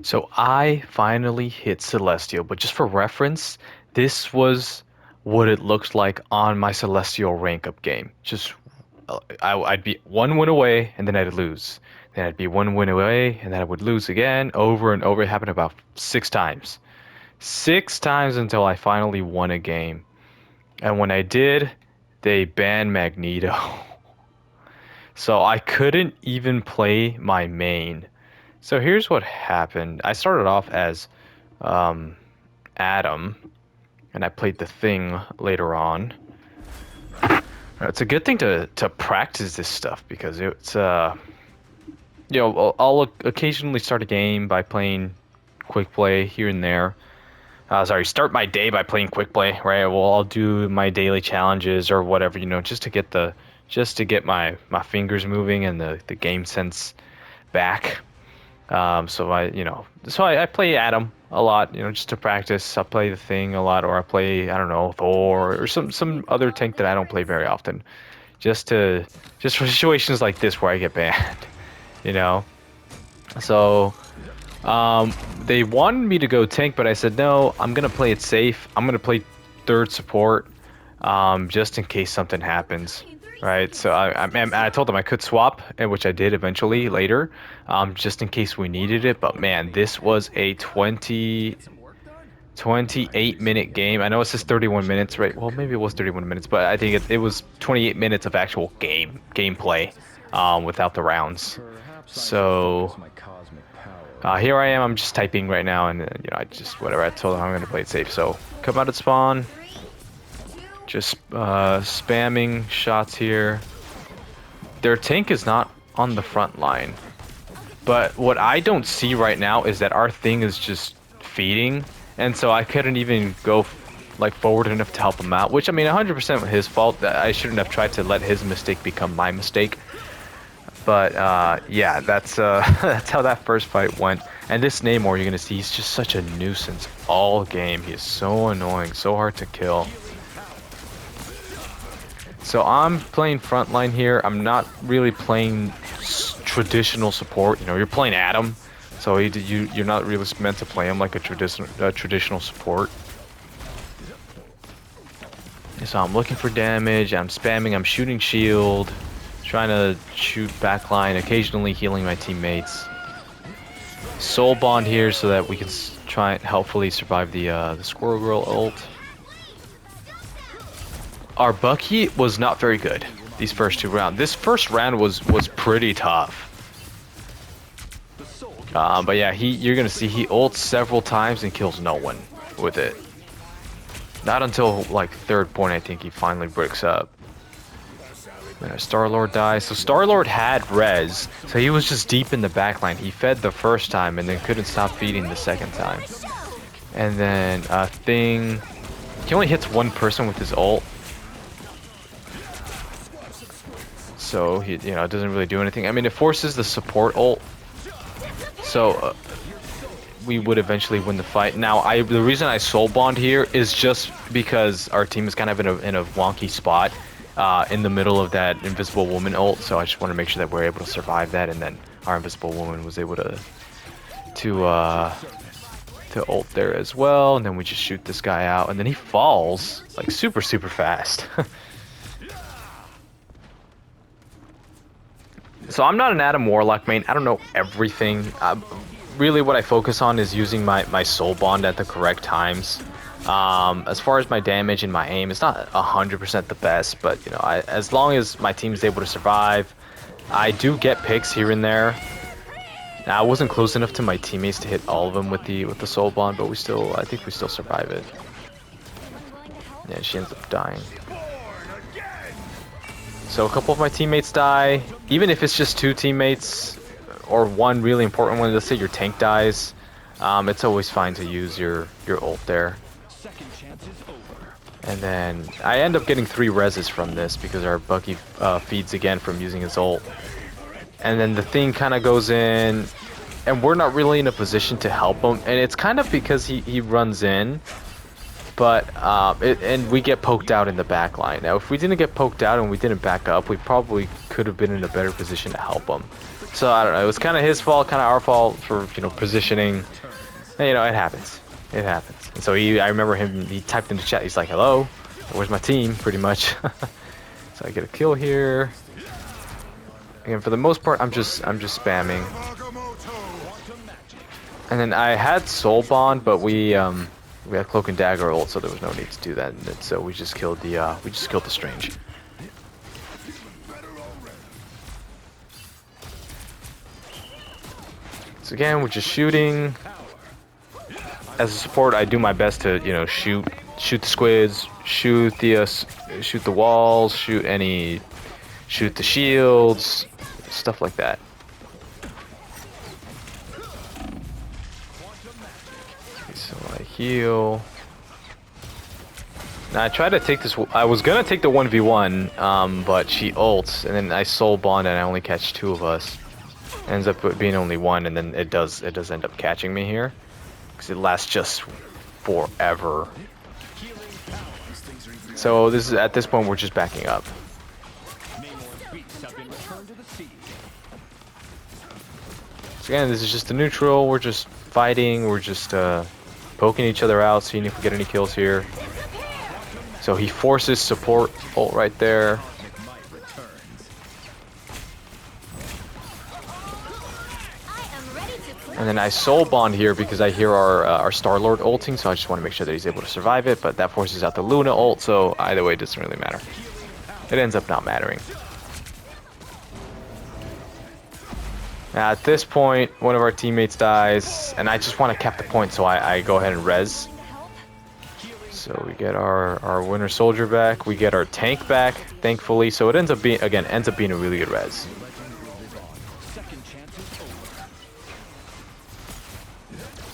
So I finally hit Celestial, but just for reference, this was what it looked like on my Celestial rank up game. Just I'd be one win away and then I'd lose. Then I'd be one win away and then I would lose again over and over. It happened about 6 times. 6 times until I finally won a game. And when I did, they banned Magneto. So I couldn't even play my main. So here's what happened. I started off as um, Adam, and I played the Thing later on. It's a good thing to practice this stuff because it's I'll occasionally start a game by playing quick play here and there. Sorry, start my day by playing quick play, right? Well, I'll do my daily challenges or whatever, just to get my fingers moving and the game sense back. So I play Adam a lot, just to practice. I play the Thing a lot, or I play, I don't know, Thor or some other tank that I don't play very often, just for situations like this where I get banned, you know. So they wanted me to go tank, but I said no. I'm gonna play it safe. I'm gonna play third support, just in case something happens. Right, so I told them I could swap, which I did eventually later, just in case we needed it. But man, this was a 28-minute game. I know it says 31 minutes, right? Well, maybe it was 31 minutes, but I think it was 28 minutes of actual gameplay, without the rounds. So here I am. I'm just typing right now, and I just whatever. I told them I'm gonna play it safe. So come out at spawn. Just spamming shots here. Their tank is not on the front line. But what I don't see right now is that our Thing is just feeding. And so I couldn't even go like forward enough to help him out. Which, I mean, 100% his fault. I shouldn't have tried to let his mistake become my mistake. But yeah, that's that's how that first fight went. And this Namor, you're going to see, he's just such a nuisance all game. He is so annoying, so hard to kill. So I'm playing frontline here. I'm not really playing traditional support. You're playing Adam, so you're not really meant to play him like a traditional support. So I'm looking for damage. I'm spamming. I'm shooting shield, trying to shoot backline, occasionally healing my teammates. Soul bond here so that we can try and helpfully survive the Squirrel Girl ult. Our Bucky was not very good these first 2 rounds. This first round was pretty tough. But yeah, you're gonna see he ults several times and kills no one with it. Not until like third point, I think he finally breaks up. Star-Lord dies. So Star-Lord had res, so he was just deep in the backline. He fed the first time and then couldn't stop feeding the second time. And then Thing, he only hits one person with his ult. So he, it doesn't really do anything. I mean, it forces the support ult, so we would eventually win the fight. Now, the reason I soul bond here is just because our team is kind of in a wonky spot, in the middle of that Invisible Woman ult. So I just want to make sure that we're able to survive that, and then our Invisible Woman was able to ult there as well, and then we just shoot this guy out, and then he falls like super fast. So I'm not an Adam Warlock main. I don't know everything. Really what I focus on is using my soul bond at the correct times. As far as my damage and my aim, it's not 100% the best, but as long as my team is able to survive, I do get picks here and there. Now, I wasn't close enough to my teammates to hit all of them with the soul bond, but I think we still survive it. Yeah, she ends up dying. So a couple of my teammates die. Even if it's just 2 teammates or one really important one, let's say your tank dies, it's always fine to use your ult there. And then I end up getting 3 reses from this because our Bucky feeds again from using his ult. And then the Thing kind of goes in, and we're not really in a position to help him. And it's kind of because he runs in. But and we get poked out in the back line. Now, if we didn't get poked out and we didn't back up, we probably could have been in a better position to help them. So I don't know. It was kind of his fault, kind of our fault for positioning. And, it happens. It happens. And so I remember him. He typed in the chat. He's like, "Hello, where's my team?" Pretty much. So I get a kill here. Again, for the most part, I'm just spamming. And then I had Soul Bond, but we had Cloak and Dagger ult, so there was no need to do that. And so we just killed the Strange. So again, we're just shooting. As a support, I do my best to shoot the squids, shoot the walls, shoot the shields, stuff like that. So I heal. Now I try to take this. I was gonna take the 1v1, but she ults, and then I soul bond, and I only catch 2 of us. Ends up being only 1, and then it does end up catching me here, because it lasts just forever. So at this point we're just backing up. So again, this is just a neutral. We're just fighting. We're just poking each other out, seeing if we get any kills here. So he forces support ult right there. And then I soul bond here because I hear our Star-Lord ulting, so I just want to make sure that he's able to survive it, but that forces out the Luna ult, so either way it doesn't really matter. It ends up not mattering. Now at this point, one of our teammates dies, and I just want to cap the point, so I go ahead and res. So we get our Winter Soldier back, we get our tank back, thankfully, so it ends up being a really good res.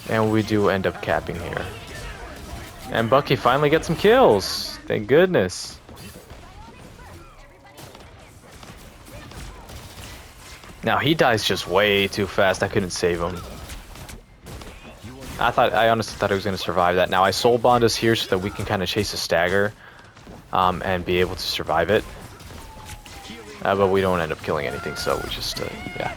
And we do end up capping here. And Bucky finally gets some kills. Thank goodness. Now he dies just way too fast. I couldn't save him. I honestly thought he was going to survive that. Now I soul bond us here so that we can kind of chase a stagger and be able to survive it. But we don't end up killing anything, so we just, yeah.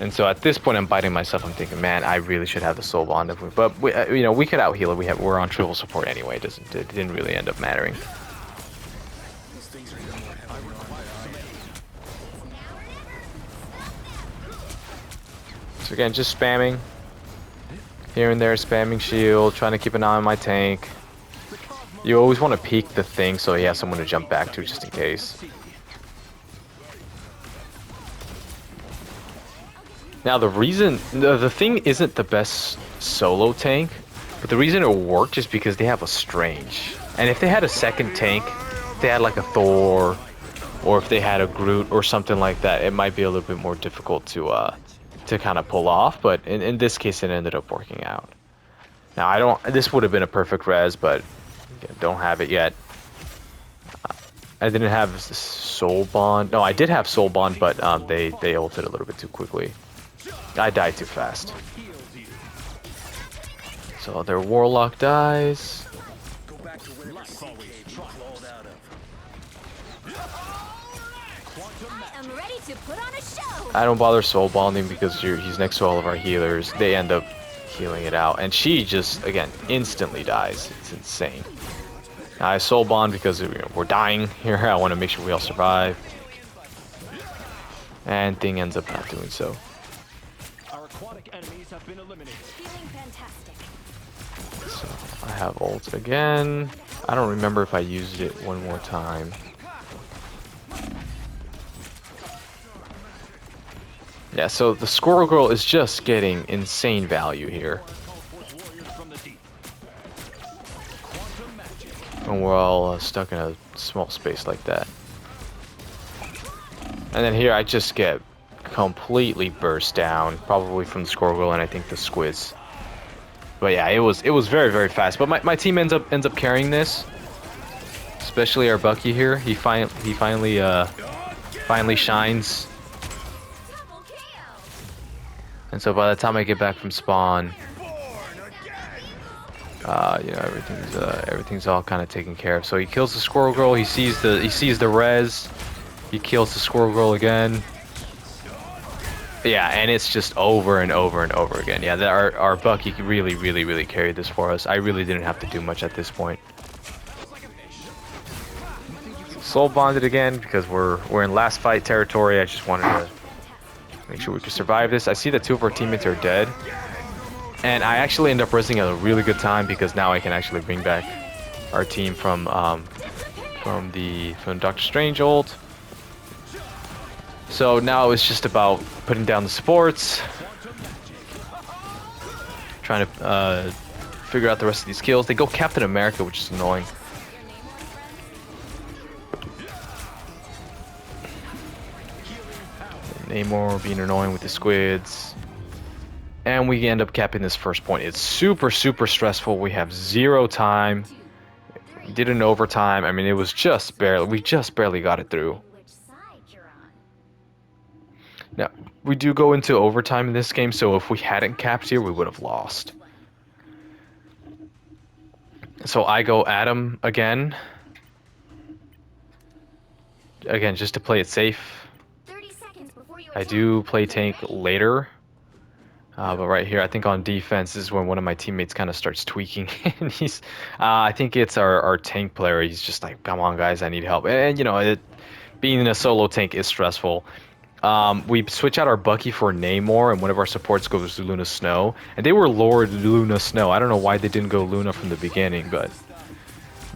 And so at this point, I'm biting myself. I'm thinking, man, I really should have the soul bond. But we, we could out heal it. We're on triple support anyway. It didn't really end up mattering. So again, just spamming here and there, spamming shield, trying to keep an eye on my tank. You always want to peek the thing so he has someone to jump back to just in case. Now the thing isn't the best solo tank, but the reason it worked is because they have a Strange. And if they had a second tank, if they had like a Thor, or if they had a Groot or something like that, it might be a little bit more difficult to kind of pull off. But in this case, it ended up working out. Now this would have been a perfect res, but again, don't have it yet. I didn't have soul bond. No, I did have soul bond, but they ulted a little bit too quickly. I died too fast. So their warlock dies. I don't bother soul bonding because he's next to all of our healers. They end up healing it out, and she just again instantly dies. It's insane. Now I soul bond because we're dying here. I want to make sure we all survive, and thing ends up not doing so. Enemies have been eliminated. Feeling fantastic. So I have ult again. I don't remember if I used it one more time. Yeah, so the Squirrel Girl is just getting insane value here. And we're all stuck in a small space like that. And then here I just get completely burst down, probably from the Squirrel Girl and I think the Squiz. But yeah, it was very, very fast. But my team ends up carrying this, especially our Bucky here. He finally shines. And so by the time I get back from spawn, everything's all kind of taken care of. So he kills the Squirrel Girl. He sees the res. He kills the Squirrel Girl again. Yeah, and it's just over and over and over again. Yeah, our Bucky really carried this for us. I really didn't have to do much at this point. Soul bonded again because we're in last fight territory. I just wanted to make sure we could survive this. I see that 2 of our teammates are dead, and I actually end up resing at a really good time because now I can actually bring back our team from Doctor Strange ult. So now it's just about putting down the supports, trying to figure out the rest of these kills. They go Captain America, which is annoying. Namor being annoying with the squids. And we end up capping this first point. It's super stressful. We have 0 time. We did an overtime. I mean, it was just barely, we just barely got it through. Now, we do go into overtime in this game, so if we hadn't capped here, we would have lost. So I go Adam again. Again, just to play it safe. I do play tank later. But right here, I think on defense, this is when one of my teammates kind of starts tweaking. And he's, I think it's our tank player. He's just like, come on, guys, I need help. And you know, being in a solo tank is stressful. We switch out our Bucky for Namor, and one of our supports goes to Luna Snow. And they were Lord Luna Snow. I don't know why they didn't go Luna from the beginning, but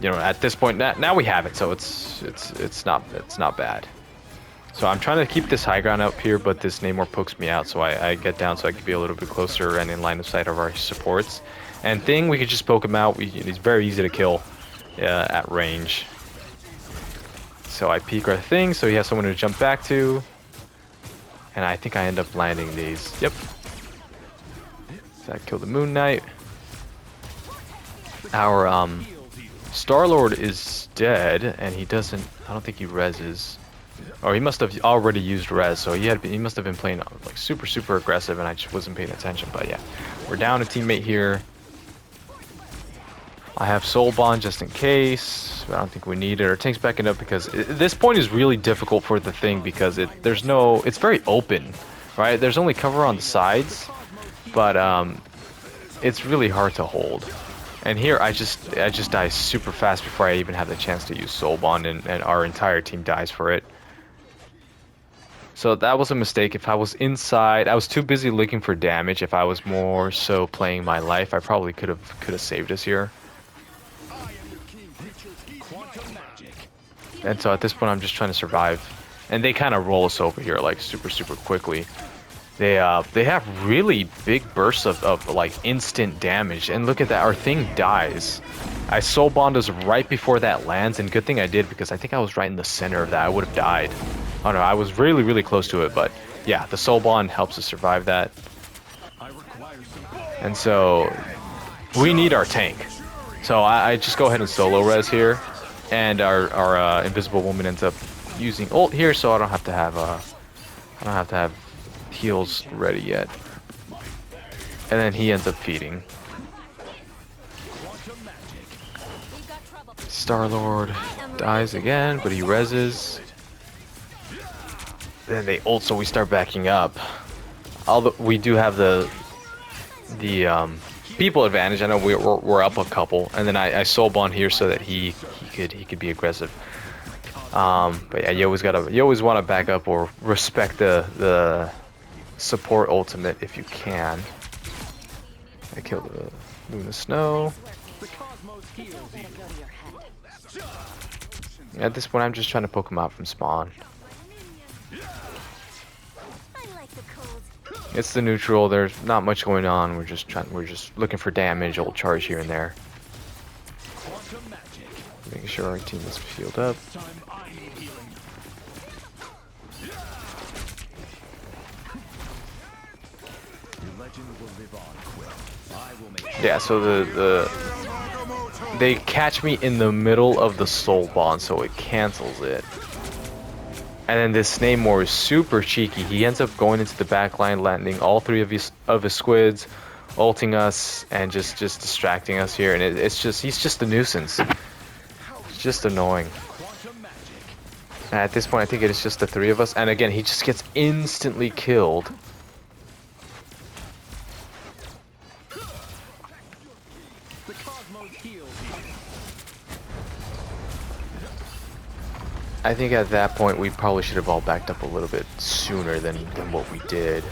you know, at this point, now we have it, so it's not bad. So I'm trying to keep this high ground up here, but this Namor pokes me out, so I get down so I can be a little bit closer and in line of sight of our supports. And Thing, we could just poke him out. He's very easy to kill at range. So I peek our Thing, so he has someone to jump back to. And I think I end up landing these. Yep. So I kill the Moon Knight. Our Star-Lord is dead, and he doesn't, I don't think he reses. Or he must have already used res, so he must have been playing like super aggressive, and I just wasn't paying attention. But yeah, we're down a teammate here. I have Soul Bond just in case, but I don't think we need it. Our tank's backing up because this point is really difficult for the Thing because it's very open, right? There's only cover on the sides, but it's really hard to hold. And here I just die super fast before I even have the chance to use Soul Bond, and our entire team dies for it. So that was a mistake. If I was inside, I was too busy looking for damage. If I was more so playing my life, I probably could have saved us here. And so at this point, I'm just trying to survive. And they kind of roll us over here like super quickly. They have really big bursts of like instant damage. And look at that, our Thing dies. I Soul Bond us right before that lands, and good thing I did because I think I was right in the center of that. I would have died. Oh no, I was really close to it, but yeah, the Soul Bond helps us survive that. And so we need our tank. So I just go ahead and solo res here, and our Invisible Woman ends up using ult here, so I don't have to have heals ready yet. And then he ends up feeding. Star-Lord dies again, but he reses. Then they ult, so we start backing up. Although we do have the people advantage. I know we're up a couple, and then I Soul Bond here so that he could be aggressive. But yeah, you always want to back up or respect the support ultimate if you can. I killed the Luna Snow. At this point, I'm just trying to poke him out from spawn. It's the neutral. There's not much going on. We're just looking for damage, ult charge here and there. Making sure our team is healed up. Yeah, so they catch me in the middle of the Soul Bond, so it cancels it. And then this Namor is super cheeky. He ends up going into the back line, landing all 3 of his squids, ulting us, and just distracting us here. And he's just a nuisance. It's just annoying. And at this point, I think it is just the 3 of us. And again, he just gets instantly killed I think at that point we probably should have all backed up a little bit sooner than what we did.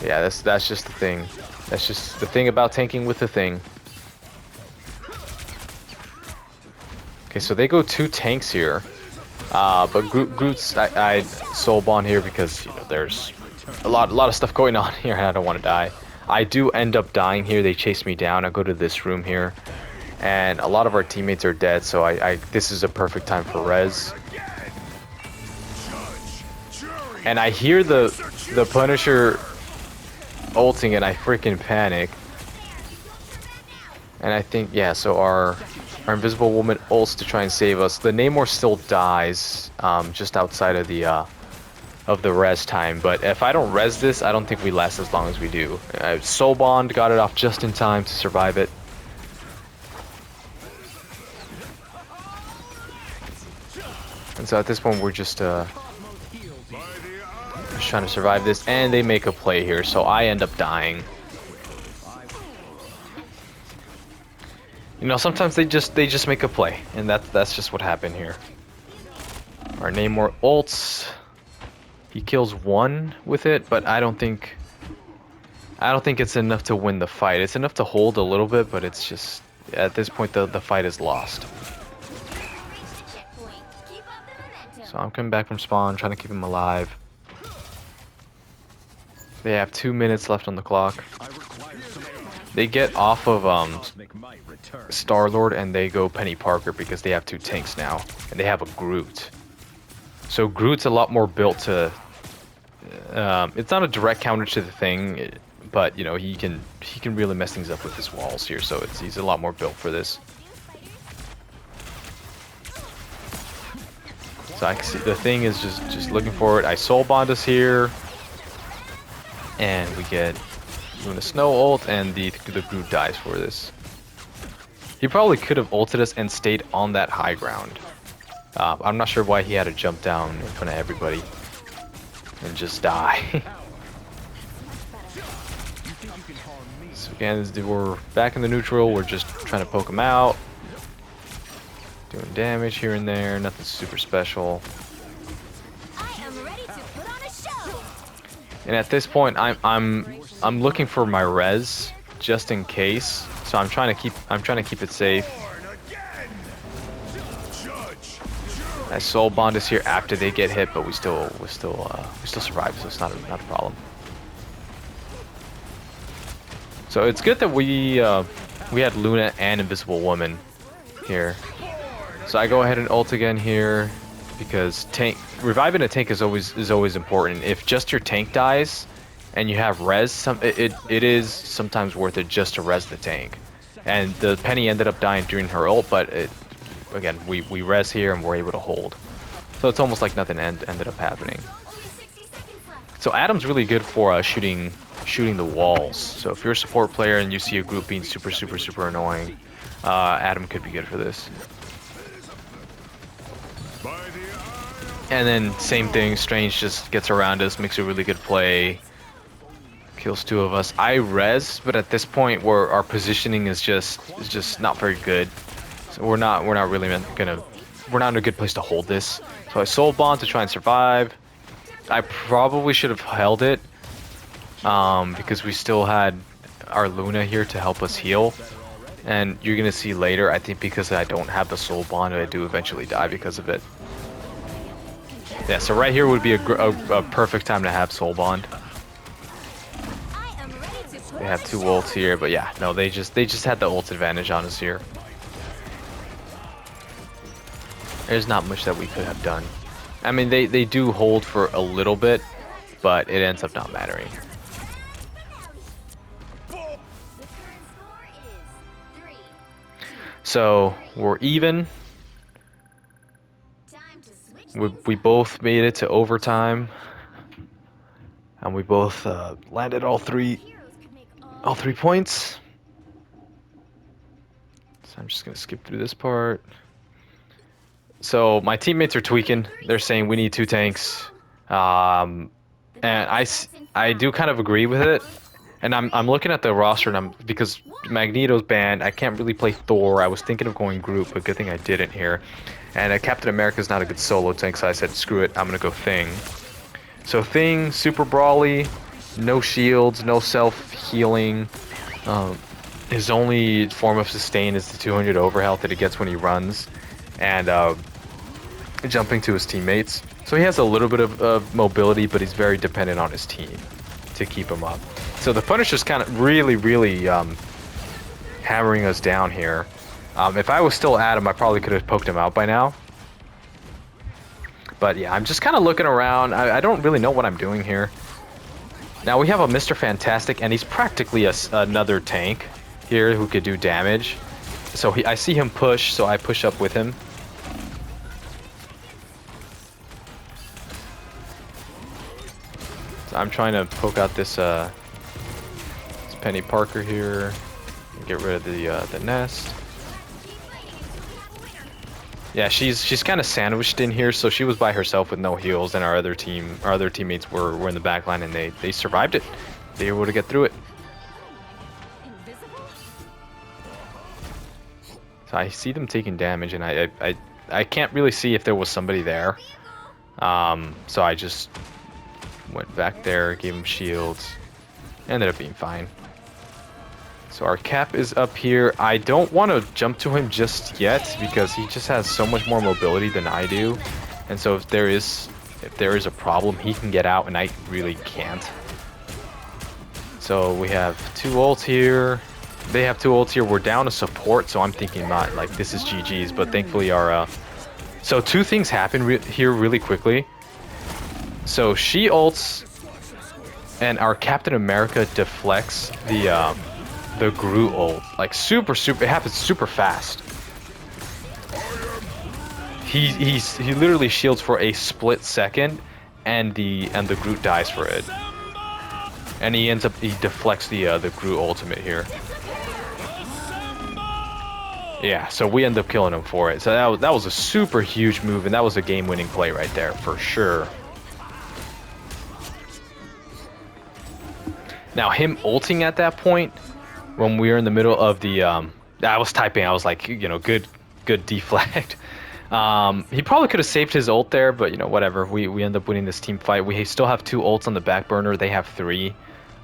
Yeah, that's just the thing. That's just the thing about tanking with the thing. Okay, so they go 2 tanks here. But Groot's I soul bond here because, you know, there's a lot of stuff going on here and I don't want to die. I do end up dying here. They chase me down. I go to this room here, and a lot of our teammates are dead. So this is a perfect time for res. And I hear the Punisher ulting, and I freaking panic. And I think, yeah, so our Invisible Woman ults to try and save us. The Namor still dies just outside of the res time, but if I don't res this, I don't think we last as long as we do. Soul Bond got it off just in time to survive it. And so at this point we're just trying to survive this, and they make a play here, so I end up dying. You know, sometimes they just make a play, and that's just what happened here. Our Namor ults. He kills 1 with it, but I don't think it's enough to win the fight. It's enough to hold a little bit, but it's just at this point the fight is lost. So I'm coming back from spawn, trying to keep him alive. They have 2 minutes left on the clock. They get off of Star-Lord and they go Penny Parker because they have 2 tanks now, and they have a Groot. So Groot's a lot more built to. It's not a direct counter to the thing, but you know he can really mess things up with his walls here. So he's a lot more built for this. So I can see the thing is just looking for it. I soul bond us here, and we get Luna Snow ult, and the Groot dies for this. He probably could have ulted us and stayed on that high ground. I'm not sure why he had to jump down in front of everybody and just die. So again, we're back in the neutral. We're just trying to poke him out, doing damage here and there. Nothing super special. And at this point, I'm looking for my res just in case. So I'm trying to keep it safe. I soul bond is here after they get hit, but we still survive, so it's not a problem. So it's good that we had Luna and Invisible Woman here. So I go ahead and ult again here because reviving a tank is always important. If just your tank dies and you have res, it is sometimes worth it just to res the tank. And the Penny ended up dying during her ult, but again, we res here and we're able to hold. So it's almost like nothing ended up happening. So Adam's really good for shooting the walls. So if you're a support player and you see a group being super annoying, Adam could be good for this. And then same thing, Strange just gets around us, makes a really good play, kills 2 of us. I res, but at this point where our positioning is just not very good. So we're not really we're not in a good place to hold this. So I soul bond to try and survive. I probably should have held it because we still had our Luna here to help us heal. And you're gonna see later, I think because I don't have the soul bond, I do eventually die because of it. Yeah, so right here would be a perfect time to have soul bond. They have 2 ults here, but yeah, no, they just had the ult advantage on us here. There's not much that we could have done. I mean, they do hold for a little bit, but it ends up not mattering. So we're even. We both made it to overtime, and we both landed all three points. So I'm just gonna skip through this part. So my teammates are tweaking. They're saying we need 2 tanks, and I do kind of agree with it. And I'm looking at the roster, and because Magneto's banned, I can't really play Thor. I was thinking of going Groot, but good thing I didn't here. And Captain America's not a good solo tank, so I said, screw it, I'm gonna go Thing. So Thing, super brawly, no shields, no self-healing. His only form of sustain is the 200 overhealth that he gets when he runs, and jumping to his teammates. So he has a little bit of mobility, but he's very dependent on his team to keep him up. So the Punisher's kind of really hammering us down here. If I was still at him, I probably could have poked him out by now. But yeah, I'm just kind of looking around. I don't really know what I'm doing here. Now we have a Mr. Fantastic, and he's practically another tank here who could do damage. So I see him push, so I push up with him. So I'm trying to poke out this Penny Parker here. Get rid of the nest. Yeah, she's kind of sandwiched in here, so she was by herself with no heals, and our other teammates were in the back line, and they survived it. They were able to get through it. So I see them taking damage, and I can't really see if there was somebody there. So I just went back there, gave him shields, ended up being fine. So our Cap is up here. I don't want to jump to him just yet because he just has so much more mobility than I do. And so if there is a problem, he can get out and I really can't. So we have 2 ults here. They have 2 ults here. We're down to support, so I'm thinking not like this is GG's, but thankfully our so 2 things happen here really quickly. So she ults and our Captain America deflects the Groot ult, like super, it happens super fast. He literally shields for a split second, and the Groot dies for it, and he deflects the Groot ultimate here. Yeah, so we end up killing him for it. So that was a super huge move, and that was a game-winning play right there for sure. Now him ulting at that point, when we were in the middle of the, I was typing, I was like, you know, good deflect. He probably could have saved his ult there, but you know, whatever. We end up winning this team fight. We still have 2 ults on the back burner. They have 3.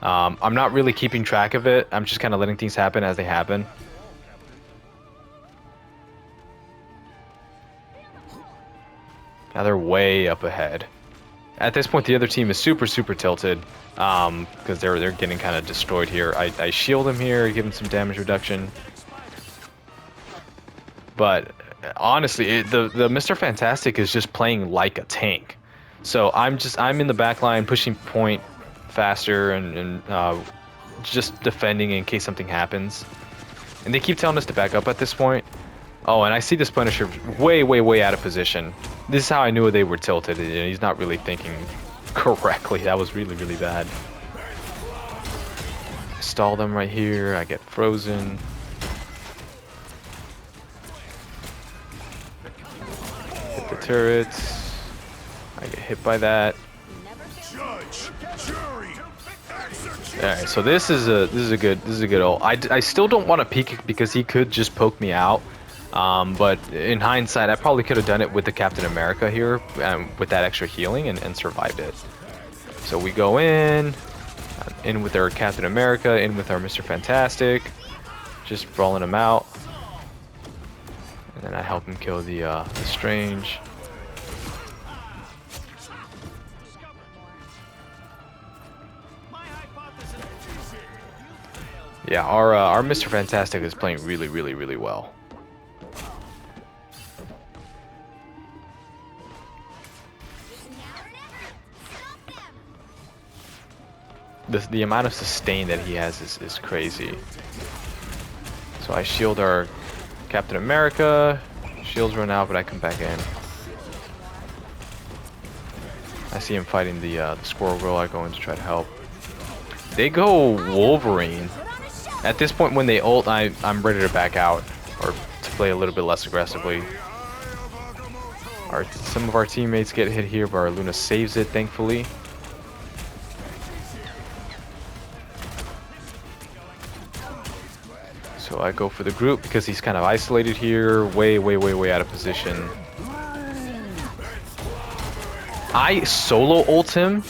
I'm not really keeping track of it. I'm just kind of letting things happen as they happen. Now they're way up ahead. At this point, the other team is super tilted because they're getting kind of destroyed here. I shield him here, give him some damage reduction. But honestly, the Mr. Fantastic is just playing like a tank. So I'm in the back line pushing point faster and just defending in case something happens. And they keep telling us to back up at this point. Oh, and I see this Punisher way out of position. This is how I knew they were tilted. He's not really thinking correctly. That was really bad. I stall them right here. I get frozen. Hit the turrets. I get hit by that. Alright, so this is a good ult. I still don't want to peek because he could just poke me out. But in hindsight, I probably could have done it with the Captain America here, with that extra healing, and survived it. So we go in with our Captain America, in with our Mr. Fantastic, just brawling him out. And then I help him kill the Strange. Yeah, our Mr. Fantastic is playing really well. The amount of sustain that he has is crazy. So I shield our Captain America. Shields run out, but I come back in. I see him fighting the Squirrel Girl. I go in to try to help. They go Wolverine. At this point, when they ult, I'm ready to back out or to play a little bit less aggressively. Some of our teammates get hit here, but our Luna saves it, thankfully. So I go for the group because he's kind of isolated here, way, way, way, way out of position. I solo ult him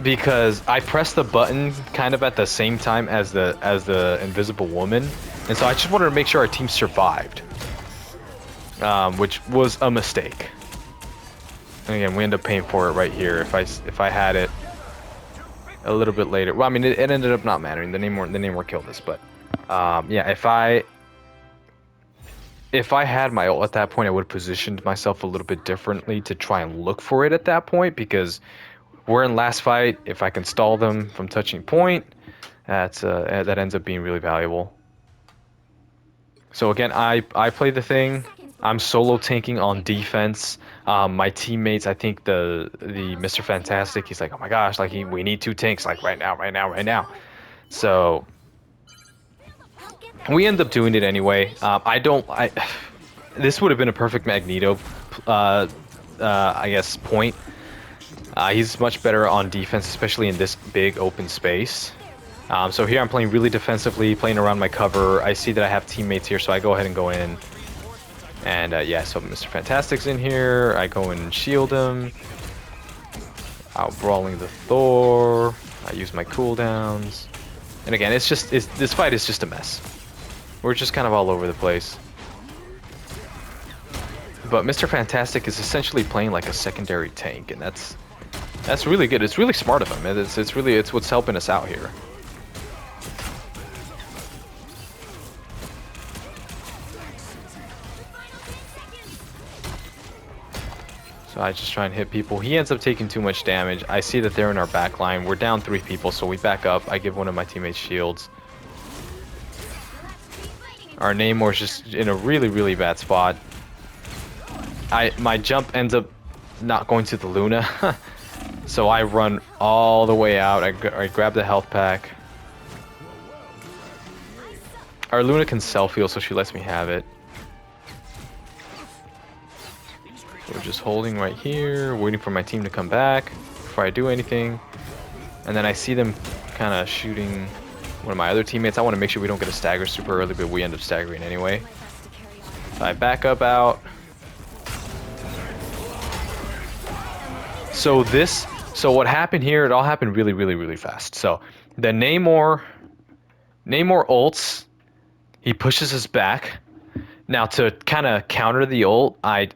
because I pressed the button kind of at the same time as the invisible woman, and so I just wanted to make sure our team survived, which was a mistake. And again, we end up paying for it right here. If I had it a little bit later, well, I mean, it ended up not mattering. The Namor killed us, but yeah, if I had my ult at that point, I would have positioned myself a little bit differently to try and look for it at that point, because we're in last fight. If I can stall them from touching point, that ends up being really valuable. So again, I play the thing. I'm solo tanking on defense. My teammates, I think the Mr. Fantastic, he's like, oh my gosh, like we need 2 tanks, like right now, right now, right now. So we end up doing it anyway. This would have been a perfect Magneto, I guess, point. He's much better on defense, especially in this big open space. So here I'm playing really defensively, playing around my cover. I see that I have teammates here, so I go ahead and go in. And yeah, so Mr. Fantastic's in here. I go in and shield him. Out brawling the Thor. I use my cooldowns. And again, this fight is just a mess. We're just kind of all over the place. But Mr. Fantastic is essentially playing like a secondary tank, and that's really good. It's really smart of him. It's what's helping us out here. So I just try and hit people. He ends up taking too much damage. I see that they're in our back line. We're down 3 people, so we back up. I give one of my teammates shields. Our Namor's just in a really, really bad spot. My jump ends up not going to the Luna. So I run all the way out. I grab the health pack. Our Luna can self-heal, so she lets me have it. So we're just holding right here, waiting for my team to come back before I do anything. And then I see them kind of shooting one of my other teammates. I want to make sure we don't get a stagger super early, but we end up staggering anyway. So I back up out. So what happened here, it all happened really, really, really fast. So the Namor ults, he pushes us back. Now to kind of counter the ult, I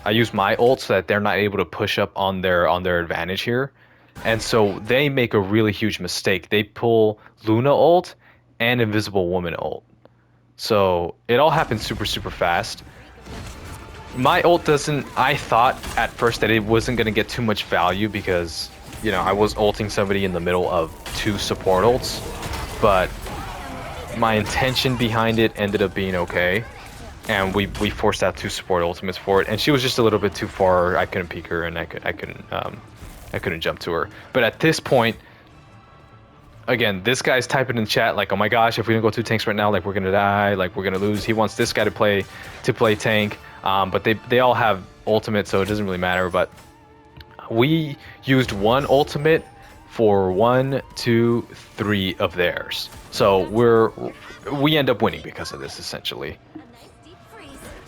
use my ult so that they're not able to push up on their advantage here. And so they make a really huge mistake. They pull Luna ult and Invisible Woman ult. So it all happens super, super fast. My ult doesn't... I thought at first that it wasn't going to get too much value because, you know, I was ulting somebody in the middle of 2 support ults. But my intention behind it ended up being okay. And we forced out 2 support ultimates for it. And she was just a little bit too far. I couldn't peek her and I couldn't jump to her. But at this point, again, this guy's typing in chat like, oh my gosh, if we don't go 2 tanks right now, like we're gonna die, like we're gonna lose. He wants this guy to play tank. But they all have ultimate, so it doesn't really matter. But we used 1 ultimate for 1, 2, 3 of theirs. So we end up winning because of this, essentially.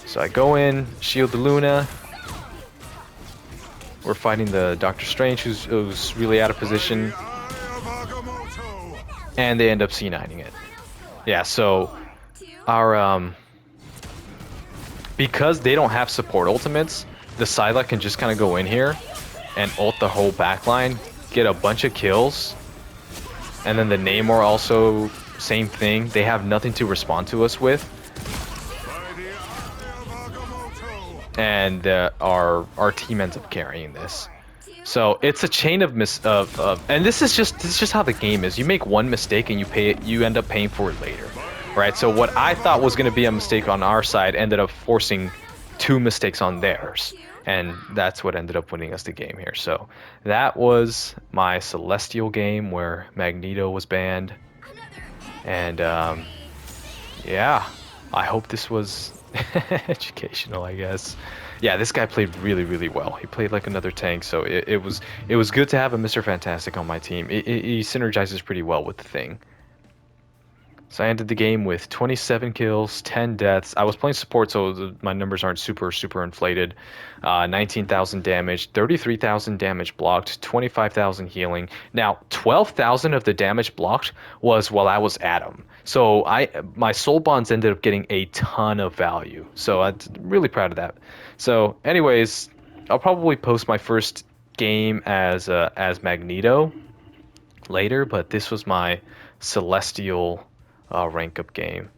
So I go in, shield the Luna. We're fighting the Doctor Strange, who's really out of position. And they end up C9ing it. Yeah, so our because they don't have support ultimates, the Psylocke can just kind of go in here and ult the whole backline, get a bunch of kills. And then the Namor also, same thing. They have nothing to respond to us with. And our team ends up carrying this. So it's a chain of and this is just how the game is. You make 1 mistake and you end up paying for it later. Right? So what I thought was going to be a mistake on our side ended up forcing 2 mistakes on theirs. And that's what ended up winning us the game here. So that was my Celestial game where Magneto was banned. And yeah, I hope this was educational, I guess. Yeah, this guy played really, really well. He played like another tank, so it was good to have a Mr. Fantastic on my team. He synergizes pretty well with the thing. So I ended the game with 27 kills, 10 deaths. I was playing support, so my numbers aren't super inflated. 19,000 damage, 33,000 damage blocked, 25,000 healing. Now, 12,000 of the damage blocked was while I was Adam. So my soul bonds ended up getting a ton of value. So I'm really proud of that. So, anyways, I'll probably post my first game as Magneto later, but this was my Celestial rank up game.